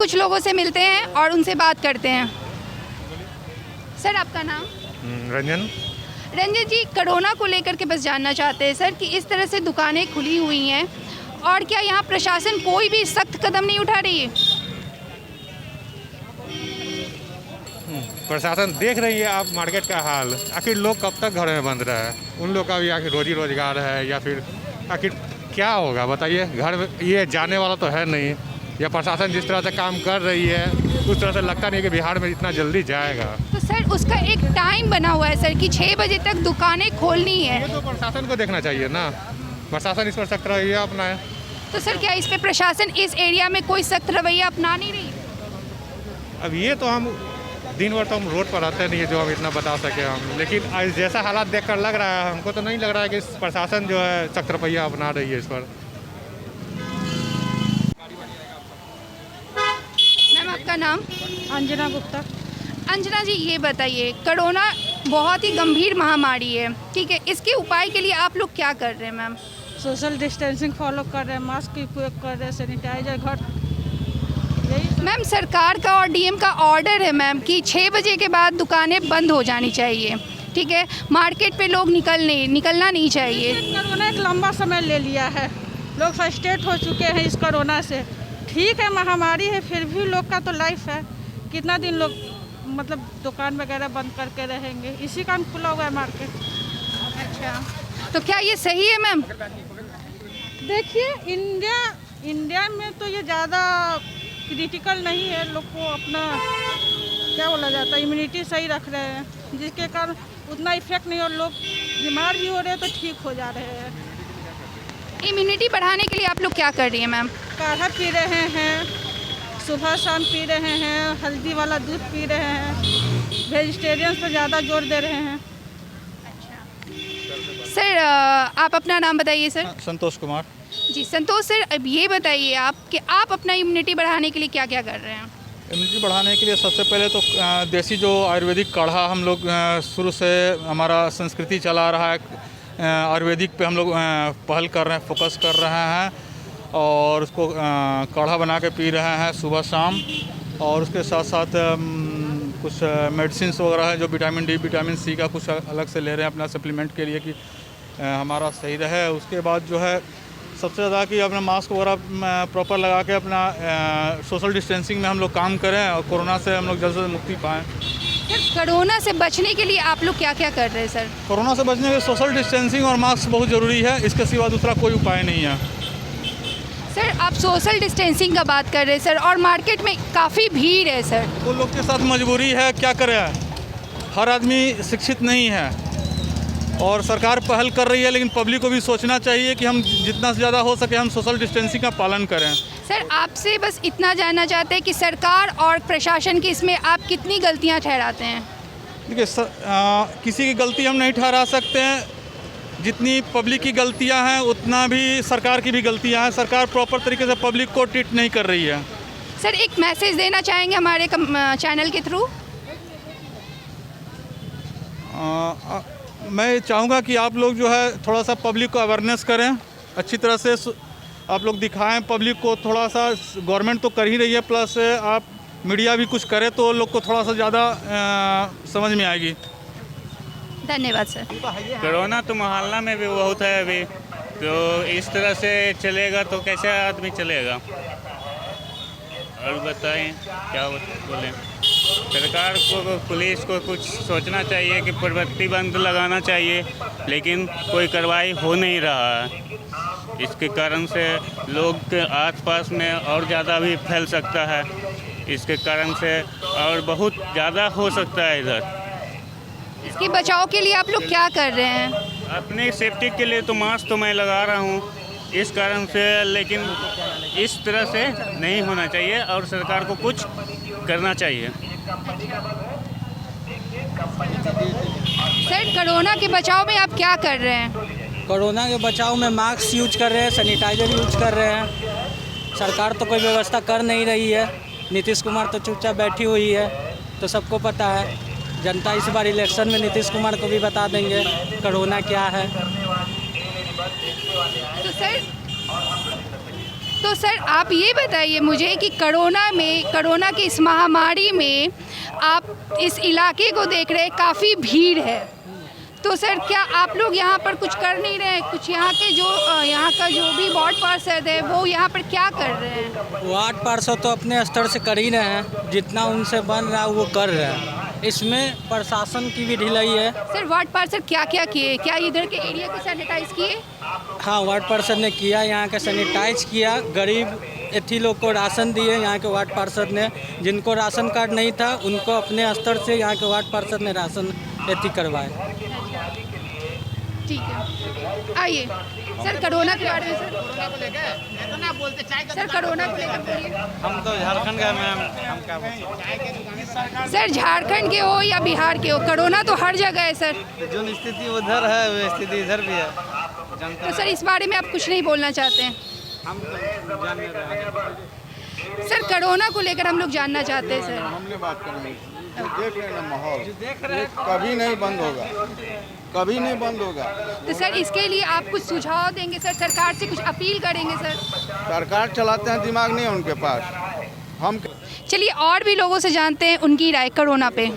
कुछ लोगों से मिलते हैं और उनसे बात करते हैं। सर आपका नाम? रंजन। रंजन जी, कोरोना को लेकर के बस जानना चाहते हैं सर कि इस तरह से दुकानें खुली हुई हैं और क्या यहाँ प्रशासन कोई भी सख्त कदम नहीं उठा रही है? प्रशासन देख रही है आप मार्केट का हाल, आखिर लोग कब तक घर में बंद रहे हैं? उन लोग का भी आखिर रोजी रोजगार है या फिर आखिर क्या होगा बताइए? घर में ये जाने वाला तो है नहीं, या प्रशासन जिस तरह से काम कर रही है उस तरह से लगता नहीं कि बिहार में इतना जल्दी जाएगा। तो सर उसका एक टाइम बना हुआ है सर कि 6 बजे तक दुकानें खोलनी है। ये तो प्रशासन को देखना चाहिए ना, प्रशासन इस पर सख्त रवैया अपनाए। तो सर क्या इस पे प्रशासन इस एरिया में कोई सख्त रवैया अपना नहीं रही? अब ये तो हम दिन भर तो हम रोड पर रहते नहीं है जो हम इतना बता सके हम, लेकिन आज जैसा हालात देखकर लग रहा है, हमको तो नहीं लग रहा है कि प्रशासन जो है सख्त रवैया अपना रही है इस पर। मैम आपका नाम? अंजना गुप्ता। अंजना जी, ये बताइए, कोरोना बहुत ही गंभीर महामारी है, ठीक है, इसके उपाय के लिए आप लोग क्या कर रहे हैं मैम? सोशल डिस्टेंसिंग फॉलो कर रहे हैं, मास्क की उपयोग कर रहे हैं, सैनिटाइजर घर, यही। मैम सरकार का और डीएम का ऑर्डर है मैम कि 6 बजे के बाद दुकानें बंद हो जानी चाहिए, ठीक है, मार्केट पे लोग निकलना नहीं चाहिए। कोरोना एक लंबा समय ले लिया है, लोग फ्रस्ट्रेट हो चुके हैं इस कोरोना से। ठीक है महामारी है, फिर भी लोग का तो लाइफ है, कितना दिन लोग मतलब दुकान वगैरह बंद करके रहेंगे, इसी कारण खुला हुआ है मार्केट। अच्छा, तो क्या ये सही है मैम? देखिए इंडिया में तो ये ज़्यादा क्रिटिकल नहीं है, लोग को अपना क्या बोला जाता है इम्यूनिटी सही रख रहे हैं, जिसके कारण उतना इफेक्ट नहीं, और लोग बीमार भी हो रहे हैं तो ठीक हो जा रहे हैं। इम्यूनिटी बढ़ाने के लिए आप लोग क्या कर रही हैं मैम? काढ़ा पी रहे हैं, सुबह शाम पी रहे हैं, हल्दी वाला दूध पी रहे हैं, वेजिटेरियन पर ज़्यादा जोर दे रहे हैं। सर आप अपना नाम बताइए सर। संतोष कुमार। जी संतोष सर, अब ये बताइए आप कि आप अपना इम्यूनिटी बढ़ाने के लिए क्या क्या कर रहे हैं? इम्यूनिटी बढ़ाने के लिए सबसे पहले तो देसी जो आयुर्वेदिक काढ़ा हम लोग शुरू से हमारा संस्कृति चला रहा है, आयुर्वेदिक पे हम लोग पहल कर रहे हैं, फोकस कर रहे हैं और उसको काढ़ा बना के पी रहे हैं सुबह शाम। और उसके साथ साथ कुछ मेडिसिन वगैरह है जो विटामिन डी विटामिन सी का कुछ अलग से ले रहे हैं अपना सप्लीमेंट के लिए कि हमारा सही रहे। उसके बाद जो है सबसे ज़्यादा कि अपना मास्क वगैरह प्रॉपर लगा के अपना सोशल डिस्टेंसिंग में हम लोग काम करें और कोरोना से हम लोग जल्द से मुक्ति पाएँ। सर कोरोना से बचने के लिए आप लोग क्या क्या कर रहे हैं सर? कोरोना से बचने के सोशल डिस्टेंसिंग और मास्क बहुत ज़रूरी है, इसके सिवा दूसरा कोई उपाय नहीं है। सर आप सोशल डिस्टेंसिंग का बात कर रहे हैं सर, और मार्केट में काफ़ी भीड़ है सर। तो लोग के साथ मजबूरी है, क्या करें, हर आदमी शिक्षित नहीं है और सरकार पहल कर रही है, लेकिन पब्लिक को भी सोचना चाहिए कि हम जितना से ज़्यादा हो सके हम सोशल डिस्टेंसिंग का पालन करें। सर आपसे बस इतना जानना चाहते हैं कि सरकार और प्रशासन की इसमें आप कितनी गलतियां ठहराते हैं? देखिए किसी की गलती हम नहीं ठहरा सकते हैं, जितनी पब्लिक की गलतियां हैं उतना भी सरकार की भी गलतियां हैं। सरकार प्रॉपर तरीके से पब्लिक को ट्रीट नहीं कर रही है। सर एक मैसेज देना चाहेंगे हमारे चैनल के थ्रू? मैं चाहूँगा कि आप लोग जो है थोड़ा सा पब्लिक को अवेयरनेस करें, अच्छी तरह से आप लोग दिखाएं पब्लिक को। थोड़ा सा गवर्नमेंट तो कर ही रही है, प्लस आप मीडिया भी कुछ करे तो लोग को थोड़ा सा ज़्यादा समझ में आएगी। धन्यवाद सर। कोरोना तो मोहल्ला में भी बहुत है अभी, तो इस तरह से चलेगा तो कैसे आदमी चलेगा? और बताएं क्या बोलें? सरकार को पुलिस को कुछ सोचना चाहिए कि प्रतिबंध लगाना चाहिए, लेकिन कोई कार्रवाई हो नहीं रहा है। इसके कारण से लोग के आसपास में और ज़्यादा भी फैल सकता है, इसके कारण से और बहुत ज़्यादा हो सकता है इधर। इसके बचाव के लिए आप लोग क्या कर रहे हैं? अपनी सेफ्टी के लिए तो मास्क तो मैं लगा रहा हूँ इस कारण से, लेकिन इस तरह से नहीं होना चाहिए और सरकार को कुछ करना चाहिए। सर कोरोना के बचाव में आप क्या कर रहे हैं? कोरोना के बचाव में मास्क यूज कर रहे हैं, सैनिटाइजर यूज कर रहे हैं। सरकार तो कोई व्यवस्था कर नहीं रही है, नीतीश कुमार तो चुपचाप बैठी हुई है, तो सबको पता है। जनता इस बार इलेक्शन में नीतीश कुमार को भी बता देंगे कोरोना क्या है। तो सर तो सर आप ये बताइए मुझे कि कोरोना की इस महामारी में आप इस इलाके को देख रहे हैं, काफ़ी भीड़ है, तो सर क्या आप लोग यहाँ पर कुछ कर नहीं रहे हैं? कुछ यहाँ का जो भी वार्ड पार्षद है वो यहाँ पर क्या कर रहे हैं? वार्ड पार्षद तो अपने स्तर से कर ही रहे हैं, जितना उनसे बन रहा है वो कर रहे हैं। इसमें प्रशासन की भी ढिलाई है। सर वार्ड पार्षद क्या क्या किए? क्या इधर के एरिया को सैनिटाइज किए? हाँ, वार्ड पार्षद ने किया, यहाँ के सैनिटाइज किया, गरीब एथी लोग को राशन दिए यहाँ के वार्ड पार्षद ने। जिनको राशन कार्ड नहीं था उनको अपने स्तर से यहाँ के वार्ड पार्षद ने राशन एथी करवाए। ठीक है, आइए सर कोरोना के बारे में सर कोरोना को लेकर बोलिए। हम तो झारखंड का मैम, हम क्या बोलते सर झारखंड के हो या बिहार के हो, कोरोना तो हर जगह है सर। हैं। जो स्थिति उधर है वो स्थिति इधर भी है। जनता तो सर इस बारे में आप कुछ नहीं बोलना चाहते हैं? हम तो जान नहीं रहे हैं। सर कोरोना को लेकर हम लोग जानना चाहते हैं सर। हमने बात करनी, जो देख रहे हैं ना माहौल, ये कभी नहीं बंद होगा, कभी नहीं बंद होगा। तो सर इसके लिए आप कुछ सुझाव देंगे सर, सरकार से कुछ अपील करेंगे सर? सरकार चलाते हैं, दिमाग नहीं है उनके पास। हम चलिए और भी लोगों से जानते हैं उनकी राय कोरोना पे।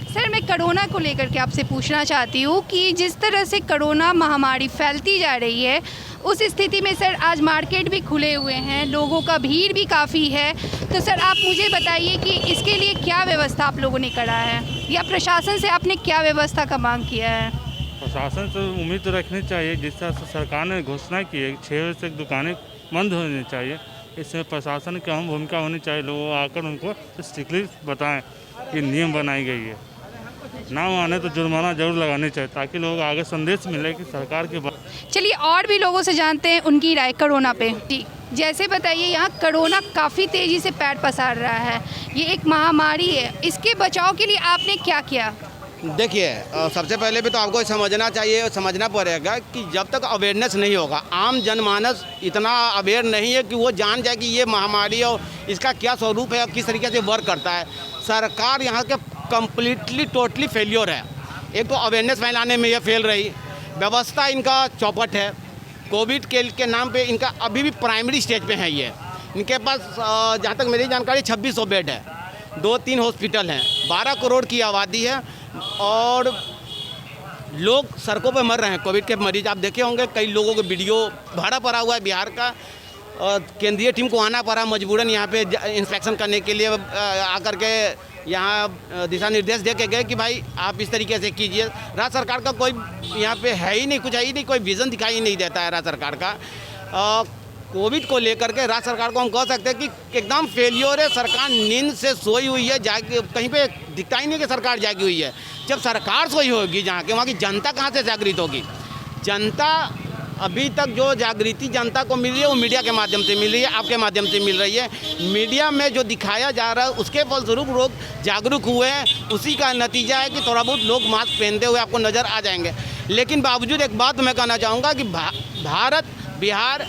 सर मैं कोरोना को लेकर के आपसे पूछना चाहती हूँ कि जिस तरह से कोरोना महामारी फैलती जा रही है, उस स्थिति में सर आज मार्केट भी खुले हुए हैं, लोगों का भीड़ भी काफ़ी है, तो सर आप मुझे बताइए कि इसके लिए क्या व्यवस्था आप लोगों ने करा है, या प्रशासन से आपने क्या व्यवस्था का मांग किया है? प्रशासन से उम्मीद तो रखनी चाहिए, जिस तरह से सरकार ने घोषणा की है 6 बजे तक दुकानें बंद होनी चाहिए, इसमें प्रशासन की अहम भूमिका होनी चाहिए। लोग आकर उनको स्ट्रिक्टली बताएं कि नियम बनाई गई है, ना माने तो जुर्माना जरूर लगानी चाहिए, ताकि लोग आगे संदेश मिले कि सरकार के बात। चलिए और भी लोगों से जानते हैं उनकी राय कोरोना पे। जी जैसे बताइए, यहाँ कोरोना काफ़ी तेज़ी से पैर पसार रहा है, ये एक महामारी है, इसके बचाव के लिए आपने क्या किया? देखिए, सबसे पहले भी तो आपको समझना चाहिए और समझना पड़ेगा कि जब तक अवेयरनेस नहीं होगा, आम जनमानस इतना अवेयर नहीं है कि वो जान जाए कि ये महामारी और इसका क्या स्वरूप है और किस तरीके से वर्क करता है। सरकार यहाँ के कम्प्लीटली टोटली फेलियर है। एक तो अवेयरनेस फैलाने में ये फेल रही, व्यवस्था इनका चौपट है। कोविड के नाम पे इनका अभी भी प्राइमरी स्टेज पे है ये। इनके पास जहाँ तक मेरी जानकारी 2600 बेड है, 2-3 हॉस्पिटल हैं, 12 करोड़ की आबादी है और लोग सड़कों पे मर रहे हैं। कोविड के मरीज आप देखे होंगे, कई लोगों को वीडियो भरा पड़ा हुआ है बिहार का। केंद्रीय टीम को आना पड़ा मजबूरन यहाँ पे इंस्पेक्शन करने के लिए, आकर के यहाँ दिशा निर्देश दे के गए कि भाई आप इस तरीके से कीजिए। राज्य सरकार का कोई यहाँ पे है ही नहीं, कुछ है ही नहीं, कोई विज़न दिखाई नहीं देता है राज्य सरकार का। कोविड को लेकर के राज्य सरकार को हम कह सकते हैं कि एकदम फेलियर है। सरकार नींद से सोई हुई है, जाके कहीं पे दिखता ही नहीं कि सरकार जागी हुई है। जब सरकार सोई होगी जहाँ के, वहाँ की जनता कहाँ से जागृत होगी? जनता अभी तक जो जागृति जनता को मिल रही है वो मीडिया के माध्यम से मिल रही है, आपके माध्यम से मिल रही है। मीडिया में जो दिखाया जा रहा है उसके फलस्वरूप लोग जागरूक हुए हैं, उसी का नतीजा है कि थोड़ा बहुत लोग मास्क पहनते हुए आपको नज़र आ जाएंगे। लेकिन बावजूद एक बात मैं कहना चाहूँगा कि भारत, बिहार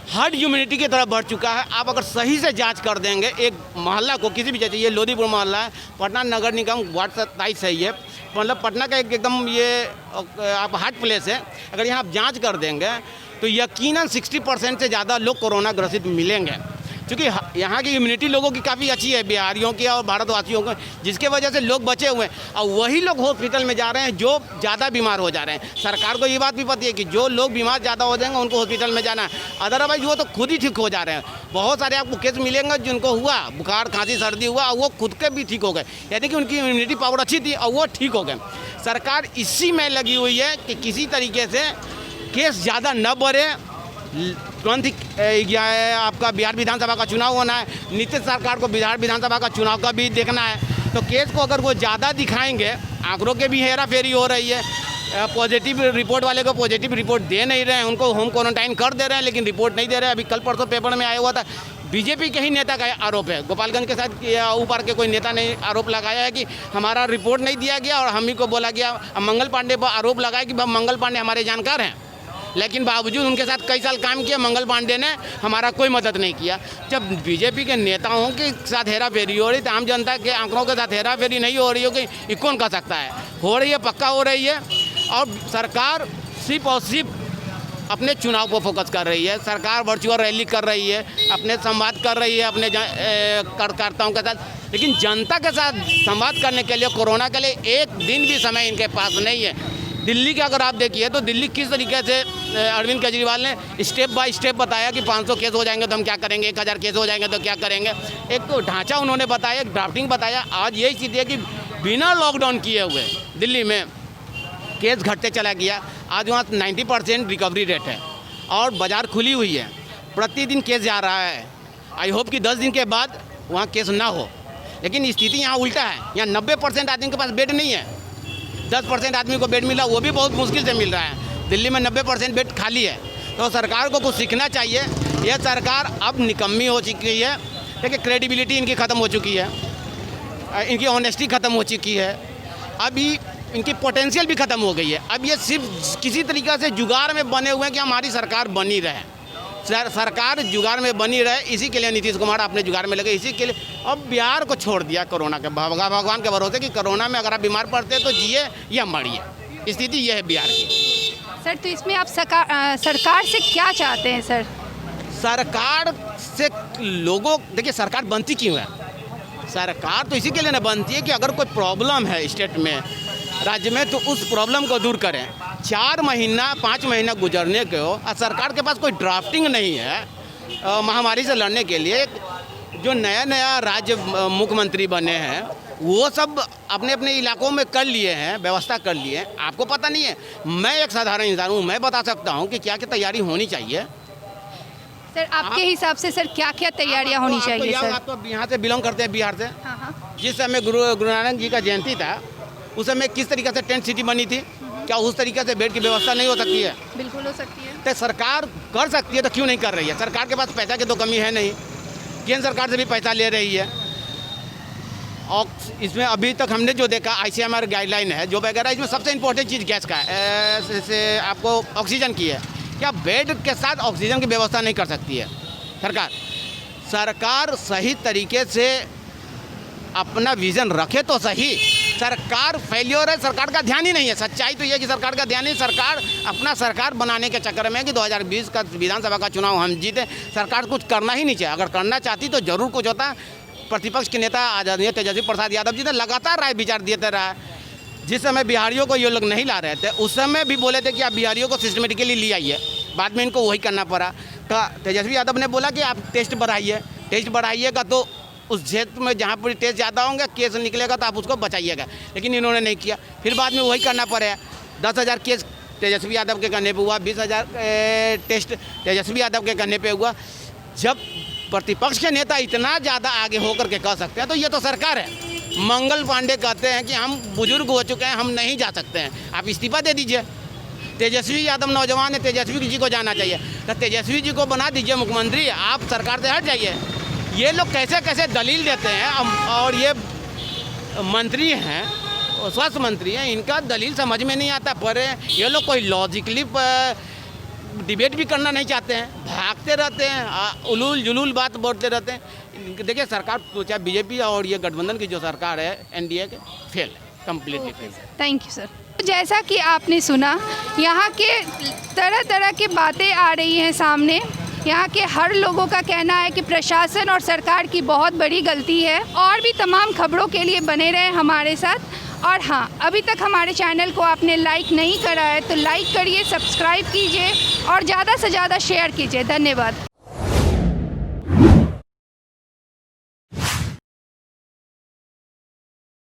हर्ड इम्यूनिटी की तरफ बढ़ चुका है। आप अगर सही से जांच कर देंगे एक मोहल्ला को, किसी भी जैसे ये लोधीपुर मोहल्ला है, पटना नगर निगम वार्ड 27 है ये, मतलब पटना का एकदम ये आप हार्ट प्लेस है। अगर यहाँ आप जांच कर देंगे तो यकीनन 60% से ज़्यादा लोग कोरोना ग्रसित मिलेंगे, क्योंकि यहाँ की इम्यूनिटी लोगों की काफ़ी अच्छी है, बिहारियों की और भारतवासियों की, जिसके वजह से लोग बचे हुए हैं। और वही लोग हॉस्पिटल में जा रहे हैं जो ज़्यादा बीमार हो जा रहे हैं। सरकार को ये बात भी पता है कि जो लोग बीमार ज़्यादा हो जाएंगे उनको हॉस्पिटल में जाना है, अदरवाइज वो तो खुद ही ठीक हो जा रहे हैं। बहुत सारे आपको केस मिलेंगे जिनको हुआ बुखार, खांसी, सर्दी हुआ और वो खुद के भी ठीक हो गए, यानी कि उनकी इम्यूनिटी पावर अच्छी थी और वो ठीक हो गए। सरकार इसी में लगी हुई है कि किसी तरीके से केस ज़्यादा न बढ़े। तुरंत ही आपका बिहार विधानसभा का चुनाव होना है, नीतीश सरकार को बिहार विधानसभा का चुनाव का भी देखना है, तो केस को अगर वो ज़्यादा दिखाएंगे, आंकड़ों के भी हेरा फेरी हो रही है। पॉजिटिव रिपोर्ट वाले को पॉजिटिव रिपोर्ट दे नहीं रहे हैं, उनको होम क्वारंटाइन कर दे रहे हैं, लेकिन रिपोर्ट नहीं दे रहे हैं। अभी कल परसों पेपर में आया हुआ था, बीजेपी के ही नेता का आरोप है, गोपालगंज के साथ ऊपर के कोई नेता ने आरोप लगाया है कि हमारा रिपोर्ट नहीं दिया गया और हम ही को बोला गया। मंगल पांडे पर आरोप लगाया कि मंगल पांडे हमारे जानकार हैं, लेकिन बावजूद उनके साथ कई साल काम किया, मंगल पांडे ने हमारा कोई मदद नहीं किया। जब बीजेपी के नेताओं के साथ हेरा फेरी हो रही तो आम जनता के आंकड़ों के साथ हेरा फेरी नहीं हो रही होगी, ये कौन कर सकता है? हो रही है, पक्का हो रही है। और सरकार सिर्फ और सिर्फ अपने चुनाव पर फोकस कर रही है। सरकार वर्चुअल रैली कर रही है, अपने संवाद कर रही है अपने कार्यकर्ताओं के साथ, लेकिन जनता के साथ संवाद करने के लिए, कोरोना के लिए एक दिन भी समय इनके पास नहीं है। दिल्ली का अगर आप देखिए तो दिल्ली किस तरीके से अरविंद केजरीवाल ने स्टेप बाय स्टेप बताया कि 500 केस हो जाएंगे तो हम क्या करेंगे, 1000 केस हो जाएंगे तो क्या करेंगे। एक तो ढांचा उन्होंने बताया, एक ड्राफ्टिंग बताया। आज यही स्थिति है कि बिना लॉकडाउन किए हुए दिल्ली में केस घटते चला गया। आज वहाँ 90% रिकवरी रेट है और बाज़ार खुली हुई है, प्रतिदिन केस जा रहा है। आई होप कि 10 दिन के बाद वहाँ केस ना हो, लेकिन स्थिति यहाँ उल्टा है। यहाँ 90% आदमी के पास बेड नहीं है, 10% आदमी को बेड मिला, वो भी बहुत मुश्किल से मिल रहा है। दिल्ली में 90% बेड खाली है। तो सरकार को कुछ सीखना चाहिए। यह सरकार अब निकम्मी हो चुकी है। देखिए, क्रेडिबिलिटी इनकी ख़त्म हो चुकी है, इनकी ऑनेस्टी ख़त्म हो चुकी है, अभी इनकी पोटेंशियल भी ख़त्म हो गई है। अब ये सिर्फ किसी तरीक़े से जुगाड़ में बने हुए हैं कि हमारी सरकार बनी रहे, सरकार जुगाड़ में बनी रहे। इसी के लिए नीतीश कुमार अपने जुगाड़ में लगे, इसी के लिए अब बिहार को छोड़ दिया कोरोना के भगवान के भरोसे कि कोरोना में अगर आप बीमार पड़ते हैं तो जिए या मरिए। स्थिति यह है बिहार की। सर, तो इसमें आप सरकार से क्या चाहते हैं सर? सरकार से लोगों, देखिए सरकार बनती क्यों है? सरकार तो इसी के लिए ना बनती है कि अगर कोई प्रॉब्लम है स्टेट में, राज्य में, तो उस प्रॉब्लम को दूर करें। 4 महीना 5 महीना गुजरने के हो और सरकार के पास कोई ड्राफ्टिंग नहीं है महामारी से लड़ने के लिए। जो नया राज्य मुख्यमंत्री बने हैं वो सब अपने अपने इलाकों में कर लिए हैं, व्यवस्था कर लिए हैं। आपको पता नहीं है? मैं एक साधारण इंसान हूँ, मैं बता सकता हूँ कि क्या क्या तैयारी होनी चाहिए। सर, आपके हिसाब से सर क्या क्या तैयारियाँ होनी चाहिए सर? आप तो यहाँ से बिलोंग करते हैं, बिहार से। जिस समय गुरु नानक जी का जयंती था उस समय किस तरीके से टेंट सिटी बनी थी, क्या उस तरीके से बेड की व्यवस्था नहीं हो सकती है? बिल्कुल हो सकती है। तो सरकार कर सकती है तो क्यों नहीं कर रही है? सरकार के पास पैसा की तो कमी है नहीं, केंद्र सरकार से भी पैसा ले रही है। और इसमें अभी तक हमने जो देखा ICMR गाइडलाइन है जो वगैरह, इसमें सबसे इम्पोर्टेंट चीज़ गैस का है, से आपको ऑक्सीजन की है। क्या बेड के साथ ऑक्सीजन की व्यवस्था नहीं कर सकती है सरकार? सरकार सही तरीके से अपना विज़न रखे तो सही। सरकार फेल्योर है, सरकार का ध्यान ही नहीं है। सच्चाई तो ये है कि सरकार का ध्यान नहीं, सरकार अपना सरकार बनाने के चक्कर में कि 2020 का विधानसभा का चुनाव हम जीते। सरकार कुछ करना ही नहीं चाहिए। अगर करना चाहती तो जरूर कुछ होता। प्रतिपक्ष के नेता आदरणीय तेजस्वी प्रसाद यादव जी ने लगातार राय विचार देते रहा। जिस समय बिहारियों को ये लोग नहीं ला रहे थे उस समय भी बोले थे कि आप बिहारियों को सिस्टमेटिकली ले आइए, बाद में इनको वही करना पड़ा। तो तेजस्वी यादव ने बोला कि आप टेस्ट बढ़ाइए, टेस्ट बढ़ाइएगा तो उस क्षेत्र में जहाँ पर टेस्ट ज़्यादा होंगे, केस निकलेगा तो आप उसको बचाइएगा, लेकिन इन्होंने नहीं किया। फिर बाद में वही करना पड़ा। 10,000 केस तेजस्वी यादव के कहने पे हुआ, 20,000 टेस्ट तेजस्वी यादव के कहने पे हुआ। जब प्रतिपक्ष के नेता इतना ज़्यादा आगे होकर के कह सकते हैं तो ये तो सरकार है। मंगल पांडे कहते हैं कि हम बुजुर्ग हो चुके हैं, हम नहीं जा सकते हैं, आप इस्तीफा दे दीजिए। तेजस्वी यादव नौजवान है, तेजस्वी जी को जाना चाहिए, तो तेजस्वी जी को बना दीजिए मुख्यमंत्री, आप सरकार से हट जाइए। ये लोग कैसे कैसे दलील देते हैं, और ये मंत्री हैं, स्वास्थ्य मंत्री हैं, इनका दलील समझ में नहीं आता। पर ये लोग कोई लॉजिकली डिबेट भी करना नहीं चाहते हैं, भागते रहते हैं, उलूल जुलूल बात बोलते रहते हैं। देखिए सरकार, चाहे बीजेपी और ये गठबंधन की जो सरकार है NDA के, फेल है, completely fail. Thank you sir. जैसा कि आपने सुना, यहाँ के तरह तरह की बातें आ रही हैं सामने। यहाँ के हर लोगों का कहना है कि प्रशासन और सरकार की बहुत बड़ी गलती है। और भी तमाम खबरों के लिए बने रहें हमारे साथ। और हाँ, अभी तक हमारे चैनल को आपने लाइक नहीं करा है तो लाइक करिए, सब्सक्राइब कीजिए और ज़्यादा से ज़्यादा शेयर कीजिए। धन्यवाद।